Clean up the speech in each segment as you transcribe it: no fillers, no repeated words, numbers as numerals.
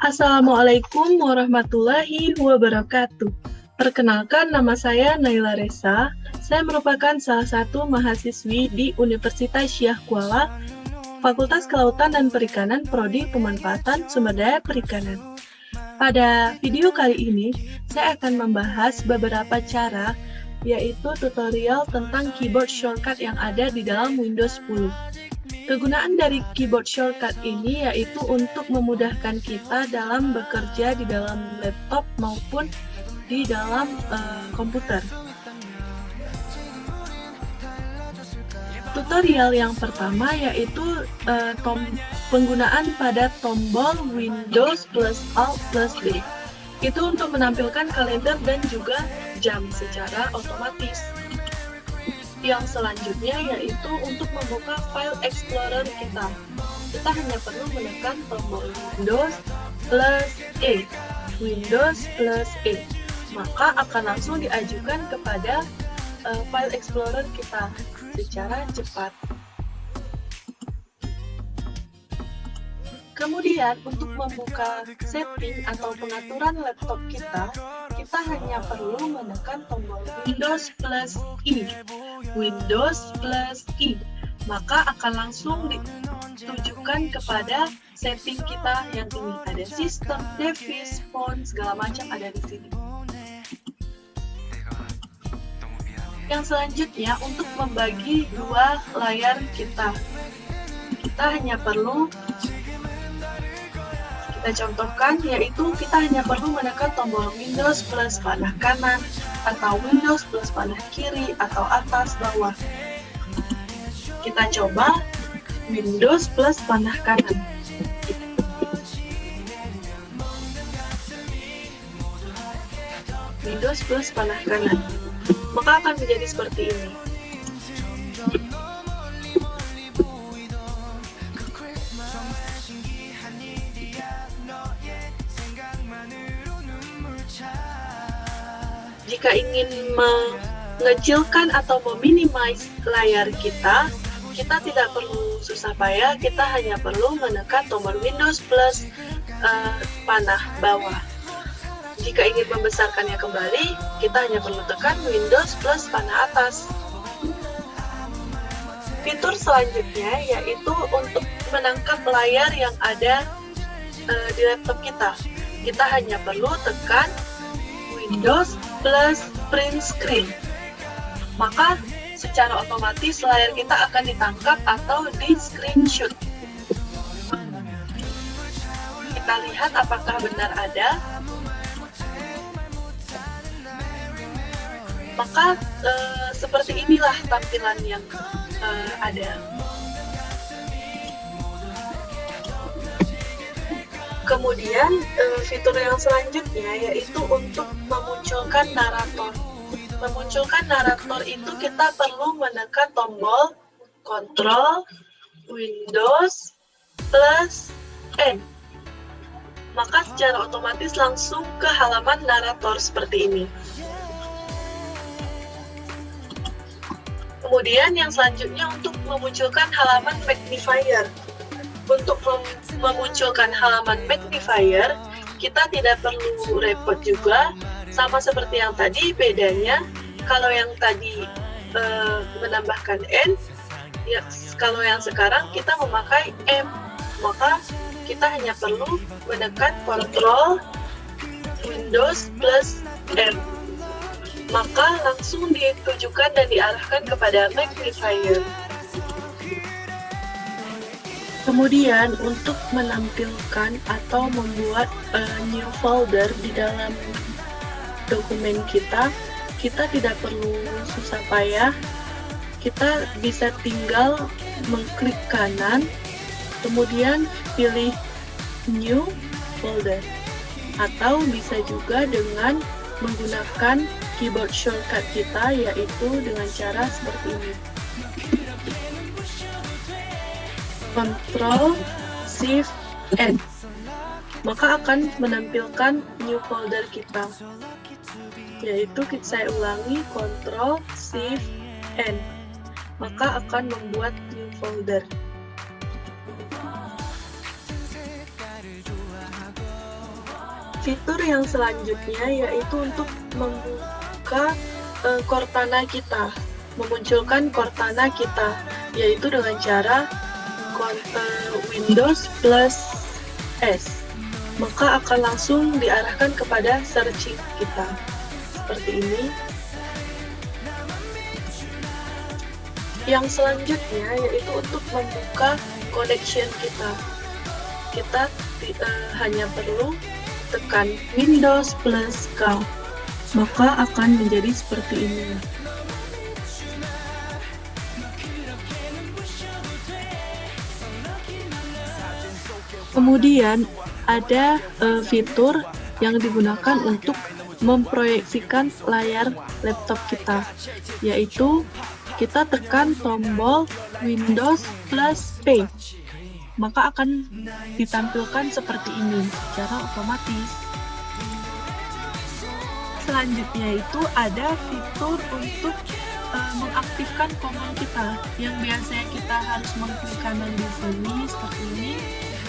Assalamualaikum warahmatullahi wabarakatuh. Perkenalkan, nama saya Naila Resa. Saya merupakan salah satu mahasiswi di Universitas Syah Kuala, Fakultas Kelautan dan Perikanan, Prodi Pemanfaatan Sumber Daya Perikanan. Pada video kali ini, saya akan membahas beberapa cara, yaitu tutorial tentang keyboard shortcut yang ada di dalam Windows 10. Kegunaan dari keyboard shortcut ini yaitu untuk memudahkan kita dalam bekerja di dalam laptop maupun di dalam komputer. Tutorial yang pertama yaitu penggunaan pada tombol Windows plus Alt plus D. Itu untuk menampilkan kalender dan juga jam secara otomatis. Yang selanjutnya yaitu untuk membuka file explorer kita. Kita hanya perlu menekan tombol Windows plus E. Windows plus E. Maka akan langsung diajukan kepada file explorer kita secara cepat. Kemudian untuk membuka setting atau pengaturan laptop kita hanya perlu menekan tombol Windows plus I. Windows plus I. Maka akan langsung ditujukan kepada setting kita yang ini. Ada sistem, device, font, segala macam ada di sini. Yang selanjutnya untuk membagi dua layar kita hanya perlu kita contohkan, yaitu kita hanya perlu menekan tombol Windows plus panah kanan atau Windows plus panah kiri atau atas bawah. Kita coba Windows plus panah kanan. Windows plus panah kanan. Maka akan menjadi seperti ini. Jika ingin mengecilkan atau meminimize layar kita tidak perlu susah payah, kita hanya perlu menekan tombol Windows plus panah bawah. Jika ingin membesarkannya kembali, kita hanya perlu tekan Windows plus panah atas. Fitur selanjutnya yaitu untuk menangkap layar yang ada di laptop kita. Kita hanya perlu tekan Windows plus print screen. Maka secara otomatis layar kita akan ditangkap atau di screenshot. Kita lihat apakah benar ada. Maka seperti inilah tampilan yang ada. Kemudian fitur yang selanjutnya yaitu untuk memunculkan narator. Memunculkan narator itu kita perlu menekan tombol Ctrl Windows plus N. Maka secara otomatis langsung ke halaman narator seperti ini. Kemudian yang selanjutnya untuk memunculkan halaman magnifier. Untuk memunculkan halaman magnifier, kita tidak perlu repot juga, sama seperti yang tadi. Bedanya, kalau yang tadi menambahkan N, ya, kalau yang sekarang kita memakai M, maka kita hanya perlu menekan Ctrl Windows plus M. Maka langsung ditujukan dan diarahkan kepada magnifier. Kemudian untuk menampilkan atau membuat new folder di dalam dokumen kita tidak perlu susah payah. Kita bisa tinggal mengklik kanan, kemudian pilih new folder. Atau bisa juga dengan menggunakan keyboard shortcut kita, yaitu dengan cara seperti ini. Ctrl Shift N. Maka akan menampilkan new folder kita. Yaitu saya ulangi Ctrl Shift N. Maka akan membuat new folder. Fitur yang selanjutnya yaitu untuk membuka Cortana kita, memunculkan Cortana kita, yaitu dengan cara Windows plus S. Maka akan langsung diarahkan kepada searching kita, seperti ini. Yang selanjutnya yaitu untuk membuka connection kita. Kita hanya perlu tekan Windows plus K, maka akan menjadi seperti ini. Kemudian ada fitur yang digunakan untuk memproyeksikan layar laptop kita, yaitu kita tekan tombol Windows plus P, maka akan ditampilkan seperti ini secara otomatis. Selanjutnya itu ada fitur untuk mengaktifkan command kita, yang biasanya kita harus mengklik kanan di sini seperti ini.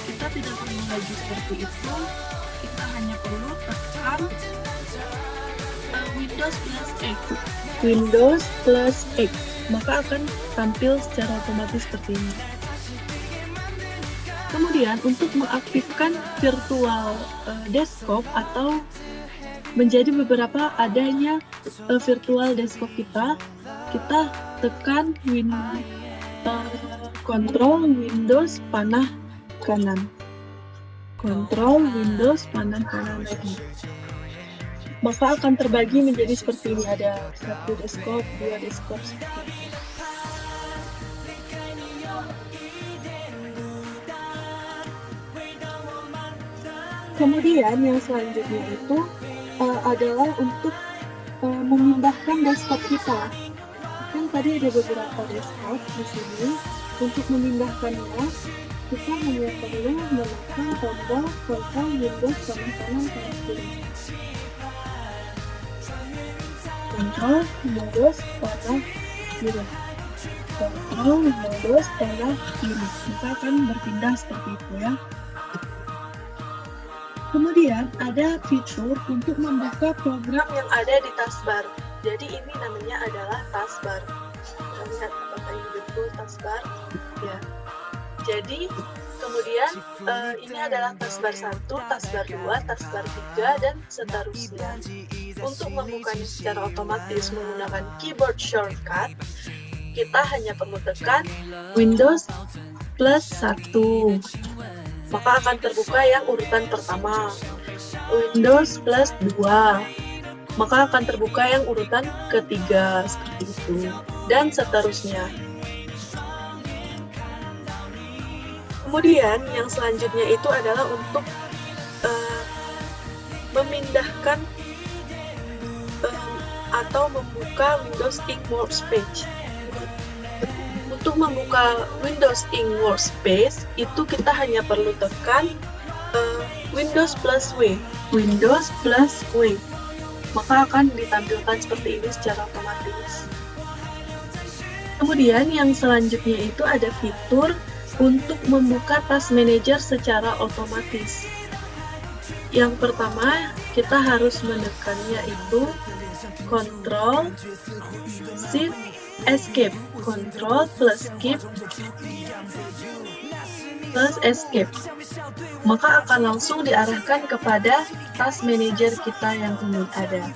Kita tidak perlu lagi seperti itu, kita hanya perlu tekan Windows plus X, Windows plus X, maka akan tampil secara otomatis seperti ini. Kemudian untuk mengaktifkan virtual desktop atau menjadi beberapa adanya virtual desktop kita tekan Ctrl Windows panah kanan, Ctrl Windows panah kanan lagi. Maka akan terbagi menjadi seperti ini, ada satu desktop, dua desktop seperti ini. Kemudian yang selanjutnya itu adalah untuk memindahkan desktop kita. Kan tadi ada beberapa desktop di sini. Untuk memindahkannya, kita hanya perlu menekan tombol Ctrl Windows panah kanan panah kiri. Ctrl Windows panah kiri, Ctrl Windows panah kiri. Kita akan berpindah seperti itu ya. Kemudian ada fitur untuk membuka program yang ada di taskbar. Jadi ini namanya adalah taskbar. Kita lihat apakah ini betul taskbar? Ya. Jadi kemudian ini adalah taskbar 1, taskbar 2, taskbar 3, dan seterusnya. Untuk membukanya secara otomatis menggunakan keyboard shortcut, kita hanya perlu tekan Windows plus 1. Maka akan terbuka yang urutan pertama, Windows plus 2, maka akan terbuka yang urutan ketiga, seperti itu, dan seterusnya. Kemudian yang selanjutnya itu adalah untuk memindahkan atau membuka Windows Ink Workspace. Untuk membuka Windows Ink Workspace itu kita hanya perlu tekan Windows plus W, Windows plus W, maka akan ditampilkan seperti ini secara otomatis. Kemudian yang selanjutnya itu ada fitur untuk membuka Task Manager secara otomatis. Yang pertama kita harus menekannya itu Ctrl Shift Escape, Ctrl plus Shift plus Escape, maka akan langsung diarahkan kepada Task Manager kita yang ini, ada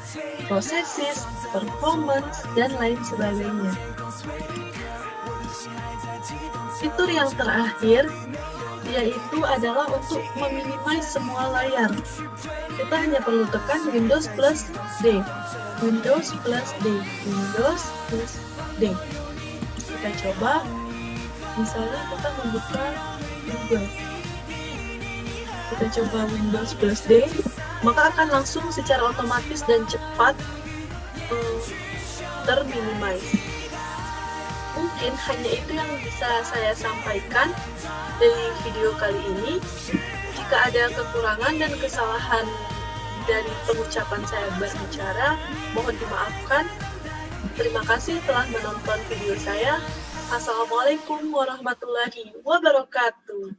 Processes, Performance, dan lain sebagainya. Fitur yang terakhir yaitu adalah untuk meminimize semua layar. Kita hanya perlu tekan Windows plus D, Windows plus D, Windows plus D. Kita coba, misalnya kita membuka Google. Kita coba Windows plus D, maka akan langsung secara otomatis dan cepat terminimize. Mungkin hanya itu yang bisa saya sampaikan dari video kali ini. Jika ada kekurangan dan kesalahan dari pengucapan saya berbicara, mohon dimaafkan. Terima kasih telah menonton video saya. Assalamualaikum warahmatullahi wabarakatuh.